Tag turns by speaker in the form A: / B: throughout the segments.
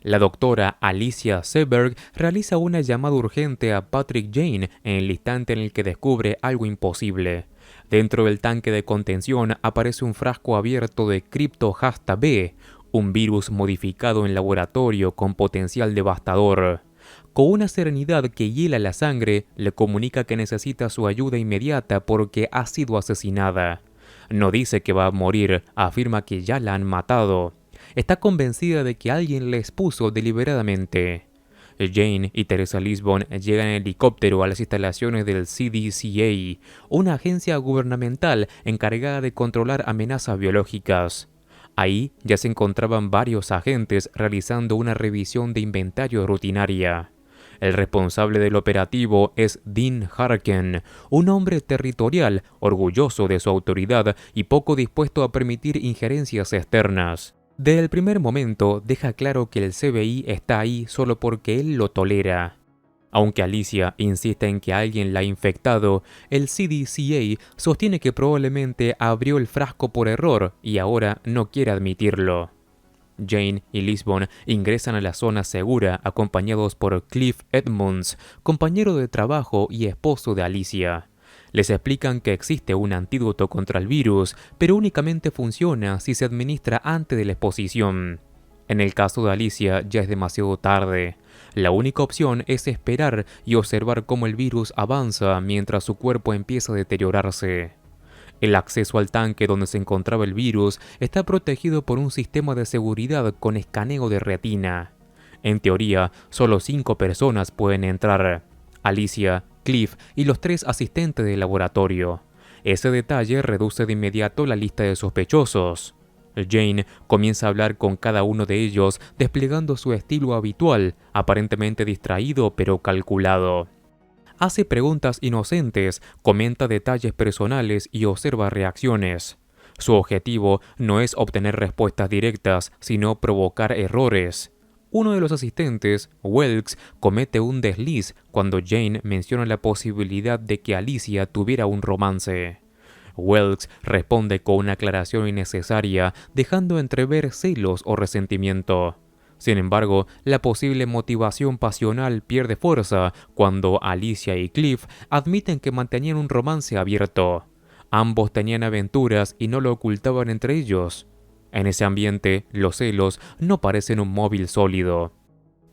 A: La doctora Alicia Seberg realiza una llamada urgente a Patrick Jane en el instante en el que descubre algo imposible. Dentro del tanque de contención aparece un frasco abierto de Crypto-Hasta-B, un virus modificado en laboratorio con potencial devastador. Con una serenidad que hiela la sangre, le comunica que necesita su ayuda inmediata porque ha sido asesinada. No dice que va a morir, afirma que ya la han matado. Está convencida de que alguien la expuso deliberadamente. Jane y Teresa Lisbon llegan en helicóptero a las instalaciones del CDCA, una agencia gubernamental encargada de controlar amenazas biológicas. Ahí ya se encontraban varios agentes realizando una revisión de inventario rutinaria. El responsable del operativo es Dean Harken, un hombre territorial, orgulloso de su autoridad y poco dispuesto a permitir injerencias externas. Desde el primer momento deja claro que el CBI está ahí solo porque él lo tolera. Aunque Alicia insiste en que alguien la ha infectado, el CDCA sostiene que probablemente abrió el frasco por error y ahora no quiere admitirlo. Jane y Lisbon ingresan a la zona segura acompañados por Cliff Edmonds, compañero de trabajo y esposo de Alicia. Les explican que existe un antídoto contra el virus, pero únicamente funciona si se administra antes de la exposición. En el caso de Alicia ya es demasiado tarde. La única opción es esperar y observar cómo el virus avanza mientras su cuerpo empieza a deteriorarse. El acceso al tanque donde se encontraba el virus está protegido por un sistema de seguridad con escaneo de retina. En teoría, solo 5 personas pueden entrar: Alicia, Cliff y los 3 asistentes del laboratorio. Ese detalle reduce de inmediato la lista de sospechosos. Jane comienza a hablar con cada uno de ellos desplegando su estilo habitual, aparentemente distraído pero calculado. Hace preguntas inocentes, comenta detalles personales y observa reacciones. Su objetivo no es obtener respuestas directas, sino provocar errores. Uno de los asistentes, Welks, comete un desliz cuando Jane menciona la posibilidad de que Alicia tuviera un romance. Welks responde con una aclaración innecesaria, dejando entrever celos o resentimiento. Sin embargo, la posible motivación pasional pierde fuerza cuando Alicia y Cliff admiten que mantenían un romance abierto. Ambos tenían aventuras y no lo ocultaban entre ellos. En ese ambiente, los celos no parecen un móvil sólido.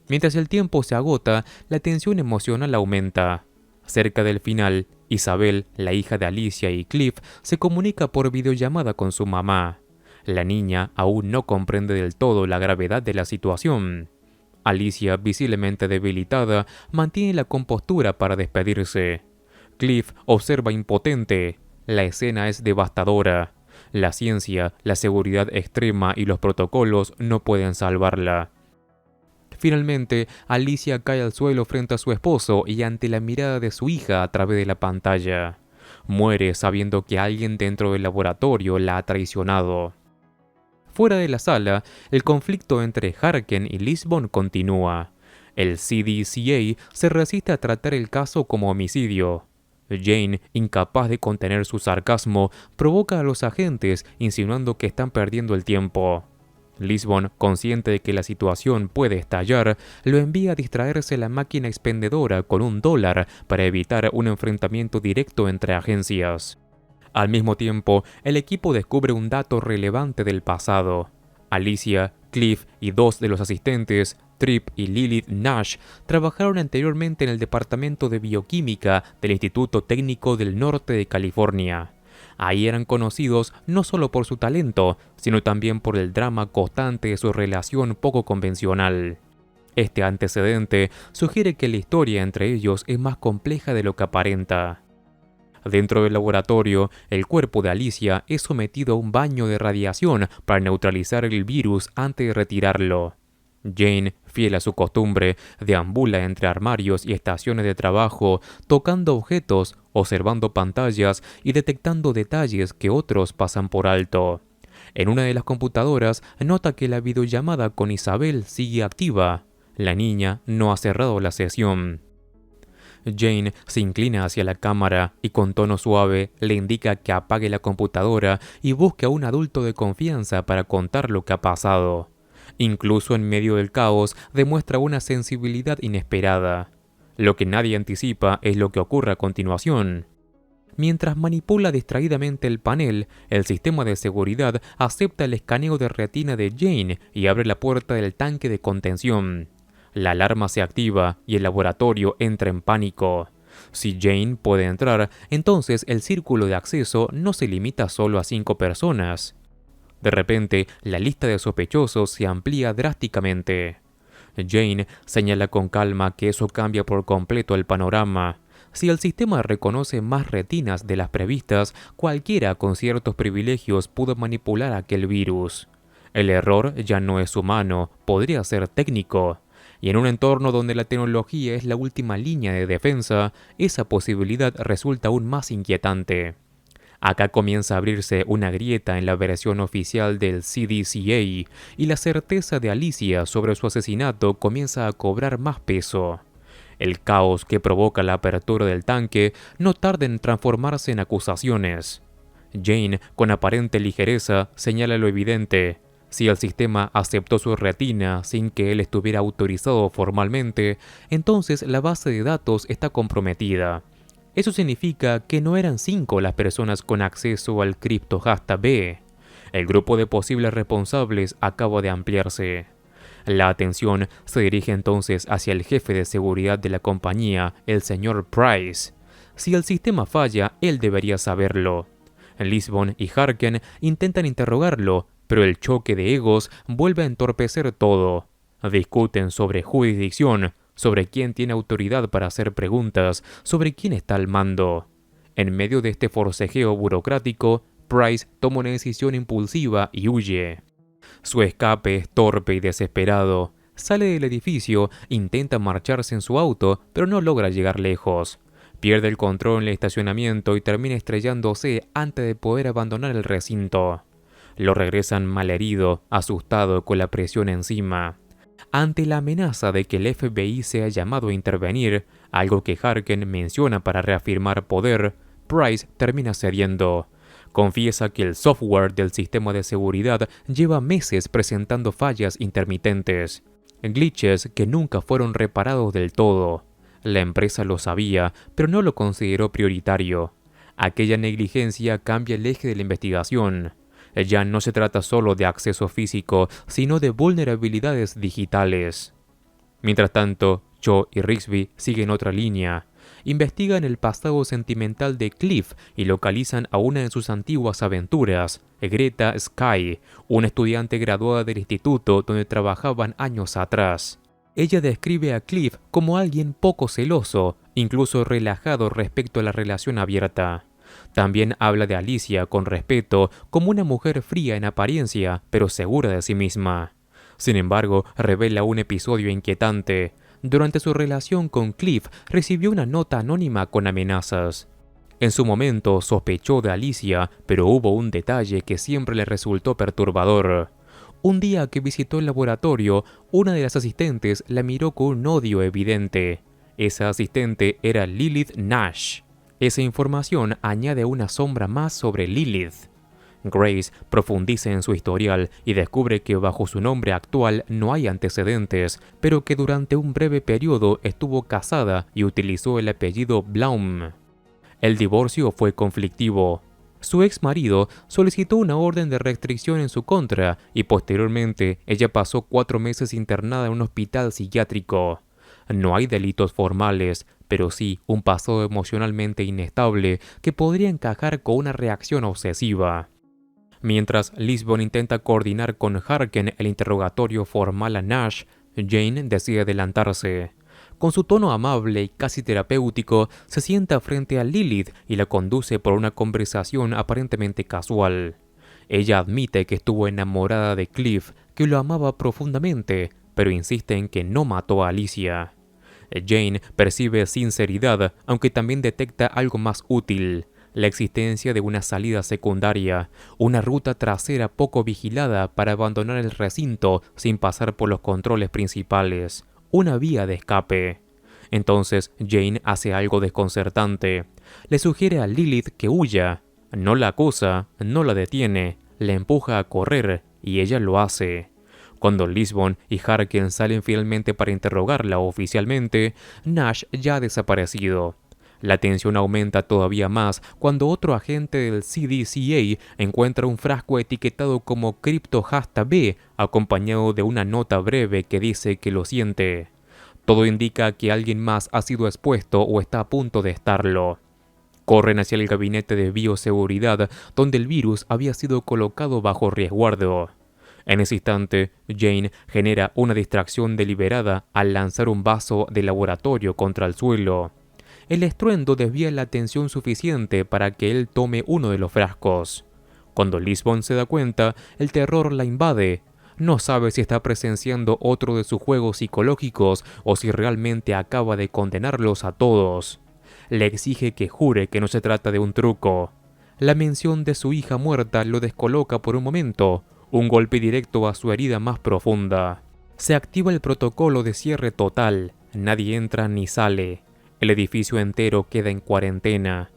A: Mientras el tiempo se agota, la tensión emocional aumenta. Cerca del final, Isabel, la hija de Alicia y Cliff, se comunica por videollamada con su mamá. La niña aún no comprende del todo la gravedad de la situación. Alicia, visiblemente debilitada, mantiene la compostura para despedirse. Cliff observa impotente. La escena es devastadora. La ciencia, la seguridad extrema y los protocolos no pueden salvarla. Finalmente, Alicia cae al suelo frente a su esposo y ante la mirada de su hija a través de la pantalla. Muere sabiendo que alguien dentro del laboratorio la ha traicionado. Fuera de la sala, el conflicto entre Harken y Lisbon continúa. El CDCA se resiste a tratar el caso como homicidio. Jane, incapaz de contener su sarcasmo, provoca a los agentes insinuando que están perdiendo el tiempo. Lisbon, consciente de que la situación puede estallar, lo envía a distraerse la máquina expendedora con $1 para evitar un enfrentamiento directo entre agencias. Al mismo tiempo, el equipo descubre un dato relevante del pasado. Alicia, Cliff y 2 de los asistentes, Tripp y Lilith Nash, trabajaron anteriormente en el Departamento de Bioquímica del Instituto Técnico del Norte de California. Ahí eran conocidos no solo por su talento, sino también por el drama constante de su relación poco convencional. Este antecedente sugiere que la historia entre ellos es más compleja de lo que aparenta. Dentro del laboratorio, el cuerpo de Alicia es sometido a un baño de radiación para neutralizar el virus antes de retirarlo. Jane, fiel a su costumbre, deambula entre armarios y estaciones de trabajo, tocando objetos, observando pantallas y detectando detalles que otros pasan por alto. En una de las computadoras nota que la videollamada con Isabel sigue activa. La niña no ha cerrado la sesión. Jane se inclina hacia la cámara y con tono suave le indica que apague la computadora y busque a un adulto de confianza para contar lo que ha pasado. Incluso en medio del caos, demuestra una sensibilidad inesperada. Lo que nadie anticipa es lo que ocurre a continuación. Mientras manipula distraídamente el panel, el sistema de seguridad acepta el escaneo de retina de Jane y abre la puerta del tanque de contención. La alarma se activa y el laboratorio entra en pánico. Si Jane puede entrar, entonces el círculo de acceso no se limita solo a 5 personas. De repente, la lista de sospechosos se amplía drásticamente. Jane señala con calma que eso cambia por completo el panorama. Si el sistema reconoce más retinas de las previstas, cualquiera con ciertos privilegios pudo manipular aquel virus. El error ya no es humano, podría ser técnico. Y en un entorno donde la tecnología es la última línea de defensa, esa posibilidad resulta aún más inquietante. Acá comienza a abrirse una grieta en la versión oficial del CDCA y la certeza de Alicia sobre su asesinato comienza a cobrar más peso. El caos que provoca la apertura del tanque no tarda en transformarse en acusaciones. Jane, con aparente ligereza, señala lo evidente. Si el sistema aceptó su retina sin que él estuviera autorizado formalmente, entonces la base de datos está comprometida. Eso significa que no eran 5 las personas con acceso al cripto hashtag B. El grupo de posibles responsables acaba de ampliarse. La atención se dirige entonces hacia el jefe de seguridad de la compañía, el señor Price. Si el sistema falla, él debería saberlo. Lisbon y Harken intentan interrogarlo, pero el choque de egos vuelve a entorpecer todo. Discuten sobre jurisdicción, sobre quién tiene autoridad para hacer preguntas, sobre quién está al mando. En medio de este forcejeo burocrático, Price toma una decisión impulsiva y huye. Su escape es torpe y desesperado. Sale del edificio, intenta marcharse en su auto, pero no logra llegar lejos. Pierde el control en el estacionamiento y termina estrellándose antes de poder abandonar el recinto. Lo regresan malherido, asustado, con la presión encima. Ante la amenaza de que el FBI sea llamado a intervenir, algo que Harken menciona para reafirmar poder, Price termina cediendo. Confiesa que el software del sistema de seguridad lleva meses presentando fallas intermitentes, glitches que nunca fueron reparados del todo. La empresa lo sabía, pero no lo consideró prioritario. Aquella negligencia cambia el eje de la investigación. Ya no se trata solo de acceso físico, sino de vulnerabilidades digitales. Mientras tanto, Cho y Rigsby siguen otra línea. Investigan el pasado sentimental de Cliff y localizan a una de sus antiguas aventuras, Greta Sky, una estudiante graduada del instituto donde trabajaban años atrás. Ella describe a Cliff como alguien poco celoso, incluso relajado respecto a la relación abierta. También habla de Alicia con respeto como una mujer fría en apariencia, pero segura de sí misma. Sin embargo, revela un episodio inquietante. Durante su relación con Cliff, recibió una nota anónima con amenazas. En su momento sospechó de Alicia, pero hubo un detalle que siempre le resultó perturbador. Un día que visitó el laboratorio, una de las asistentes la miró con un odio evidente. Esa asistente era Lilith Nash. Esa información añade una sombra más sobre Lilith. Grace profundiza en su historial y descubre que bajo su nombre actual no hay antecedentes, pero que durante un breve periodo estuvo casada y utilizó el apellido Blaum. El divorcio fue conflictivo. Su ex marido solicitó una orden de restricción en su contra y posteriormente ella pasó 4 meses internada en un hospital psiquiátrico. No hay delitos formales, pero sí un pasado emocionalmente inestable que podría encajar con una reacción obsesiva. Mientras Lisbon intenta coordinar con Harken el interrogatorio formal a Nash, Jane decide adelantarse. Con su tono amable y casi terapéutico, se sienta frente a Lilith y la conduce por una conversación aparentemente casual. Ella admite que estuvo enamorada de Cliff, que lo amaba profundamente, pero insiste en que no mató a Alicia. Jane percibe sinceridad, aunque también detecta algo más útil: la existencia de una salida secundaria, una ruta trasera poco vigilada para abandonar el recinto sin pasar por los controles principales, una vía de escape. Entonces Jane hace algo desconcertante. Le sugiere a Lilith que huya. No la acusa, no la detiene, la empuja a correr y ella lo hace. Cuando Lisbon y Harken salen finalmente para interrogarla oficialmente, Nash ya ha desaparecido. La tensión aumenta todavía más cuando otro agente del CDCA encuentra un frasco etiquetado como Crypto-B, acompañado de una nota breve que dice que lo siente. Todo indica que alguien más ha sido expuesto o está a punto de estarlo. Corren hacia el gabinete de bioseguridad, donde el virus había sido colocado bajo resguardo. En ese instante, Jane genera una distracción deliberada al lanzar un vaso de laboratorio contra el suelo. El estruendo desvía la atención suficiente para que él tome uno de los frascos. Cuando Lisbon se da cuenta, el terror la invade. No sabe si está presenciando otro de sus juegos psicológicos o si realmente acaba de condenarlos a todos. Le exige que jure que no se trata de un truco. La mención de su hija muerta lo descoloca por un momento, un golpe directo a su herida más profunda. Se activa el protocolo de cierre total, nadie entra ni sale. El edificio entero queda en cuarentena.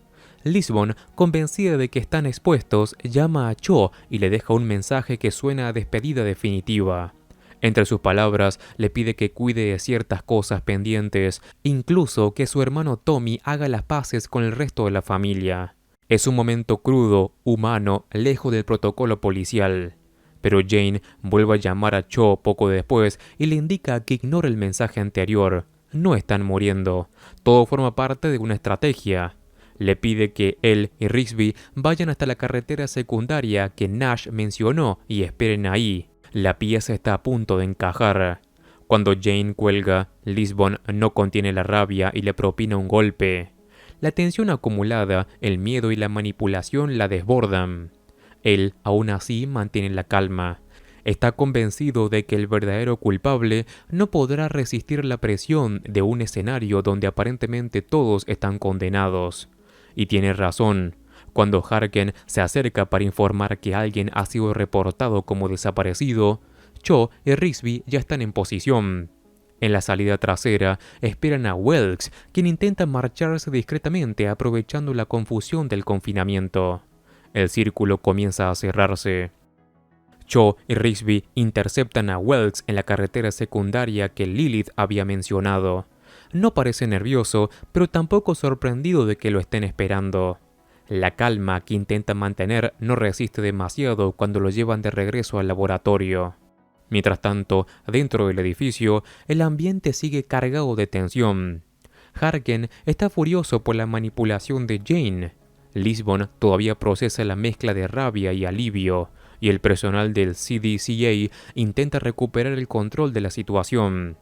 A: Lisbon, convencida de que están expuestos, llama a Cho y le deja un mensaje que suena a despedida definitiva. Entre sus palabras, le pide que cuide de ciertas cosas pendientes, incluso que su hermano Tommy haga las paces con el resto de la familia. Es un momento crudo, humano, lejos del protocolo policial. Pero Jane vuelve a llamar a Cho poco después y le indica que ignore el mensaje anterior. No están muriendo. Todo forma parte de una estrategia. Le pide que él y Rigsby vayan hasta la carretera secundaria que Nash mencionó y esperen ahí. La pieza está a punto de encajar. Cuando Jane cuelga, Lisbon no contiene la rabia y le propina un golpe. La tensión acumulada, el miedo y la manipulación la desbordan. Él, aún así, mantiene la calma. Está convencido de que el verdadero culpable no podrá resistir la presión de un escenario donde aparentemente todos están condenados. Y tiene razón. Cuando Harken se acerca para informar que alguien ha sido reportado como desaparecido, Cho y Rigsby ya están en posición. En la salida trasera esperan a Welks, quien intenta marcharse discretamente aprovechando la confusión del confinamiento. El círculo comienza a cerrarse. Cho y Rigsby interceptan a Welks en la carretera secundaria que Lilith había mencionado. No parece nervioso, pero tampoco sorprendido de que lo estén esperando. La calma que intenta mantener no resiste demasiado cuando lo llevan de regreso al laboratorio. Mientras tanto, dentro del edificio, el ambiente sigue cargado de tensión. Harken está furioso por la manipulación de Jane. Lisbon todavía procesa la mezcla de rabia y alivio, y el personal del CDCA intenta recuperar el control de la situación.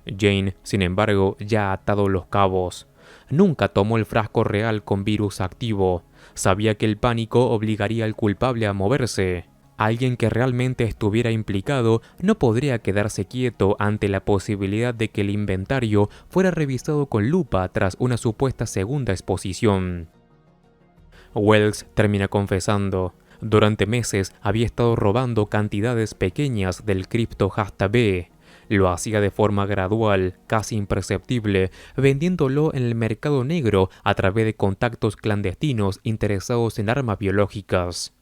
A: Jane, sin embargo, ya ha atado los cabos. Nunca tomó el frasco real con virus activo. Sabía que el pánico obligaría al culpable a moverse. Alguien que realmente estuviera implicado no podría quedarse quieto ante la posibilidad de que el inventario fuera revisado con lupa tras una supuesta segunda exposición. Wells termina confesando. Durante meses había estado robando cantidades pequeñas del Crypto-B. Lo hacía de forma gradual, casi imperceptible, vendiéndolo en el mercado negro a través de contactos clandestinos interesados en armas biológicas.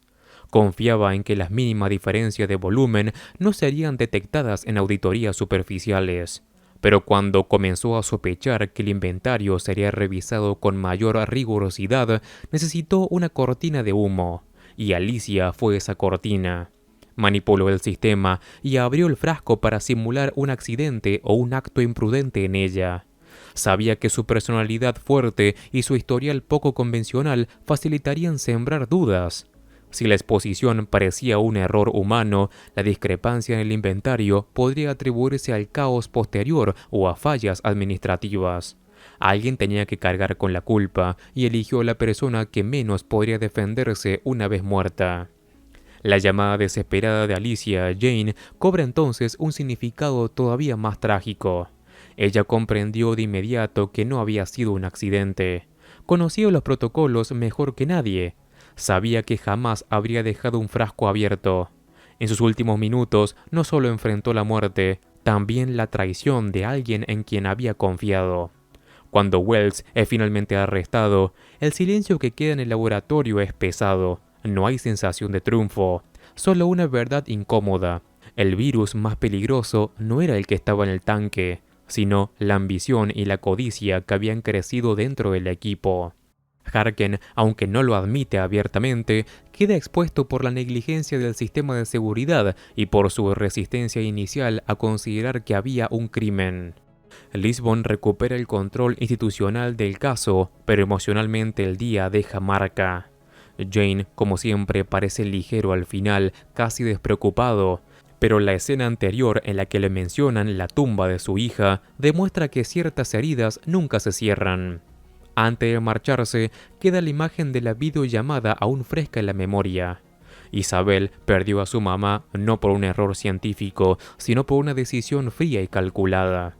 A: Confiaba en que las mínimas diferencias de volumen no serían detectadas en auditorías superficiales. Pero cuando comenzó a sospechar que el inventario sería revisado con mayor rigurosidad, necesitó una cortina de humo. Y Alicia fue esa cortina. Manipuló el sistema y abrió el frasco para simular un accidente o un acto imprudente en ella. Sabía que su personalidad fuerte y su historial poco convencional facilitarían sembrar dudas. Si la exposición parecía un error humano, la discrepancia en el inventario podría atribuirse al caos posterior o a fallas administrativas. Alguien tenía que cargar con la culpa y eligió la persona que menos podría defenderse una vez muerta. La llamada desesperada de Alicia a Jane cobra entonces un significado todavía más trágico. Ella comprendió de inmediato que no había sido un accidente. Conocía los protocolos mejor que nadie. Sabía que jamás habría dejado un frasco abierto. En sus últimos minutos no solo enfrentó la muerte, también la traición de alguien en quien había confiado. Cuando Wells es finalmente arrestado, el silencio que queda en el laboratorio es pesado. No hay sensación de triunfo, solo una verdad incómoda. El virus más peligroso no era el que estaba en el tanque, sino la ambición y la codicia que habían crecido dentro del equipo. Harken, aunque no lo admite abiertamente, queda expuesto por la negligencia del sistema de seguridad y por su resistencia inicial a considerar que había un crimen. Lisbon recupera el control institucional del caso, pero emocionalmente el día deja marca. Jane, como siempre, parece ligero al final, casi despreocupado, pero la escena anterior en la que le mencionan la tumba de su hija demuestra que ciertas heridas nunca se cierran. Antes de marcharse, queda la imagen de la videollamada aún fresca en la memoria. Isabel perdió a su mamá no por un error científico, sino por una decisión fría y calculada.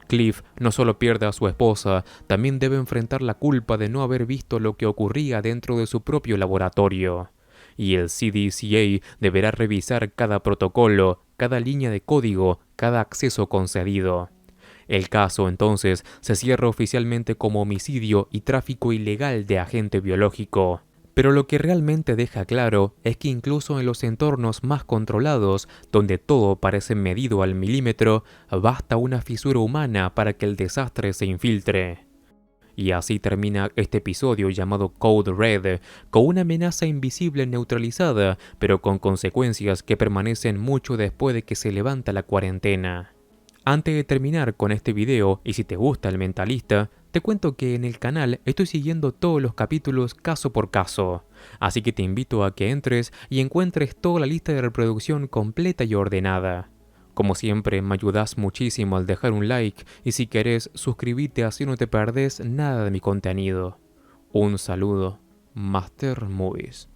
A: Cliff no solo pierde a su esposa, también debe enfrentar la culpa de no haber visto lo que ocurría dentro de su propio laboratorio. Y el CDCA deberá revisar cada protocolo, cada línea de código, cada acceso concedido. El caso, entonces, se cierra oficialmente como homicidio y tráfico ilegal de agente biológico. Pero lo que realmente deja claro es que incluso en los entornos más controlados, donde todo parece medido al milímetro, basta una fisura humana para que el desastre se infiltre. Y así termina este episodio llamado Code Red, con una amenaza invisible neutralizada, pero con consecuencias que permanecen mucho después de que se levanta la cuarentena. Antes de terminar con este video, y si te gusta El Mentalista, te cuento que en el canal estoy siguiendo todos los capítulos caso por caso, así que te invito a que entres y encuentres toda la lista de reproducción completa y ordenada. Como siempre, me ayudas muchísimo al dejar un like y si querés suscribirte así no te perdés nada de mi contenido. Un saludo, Master Movies.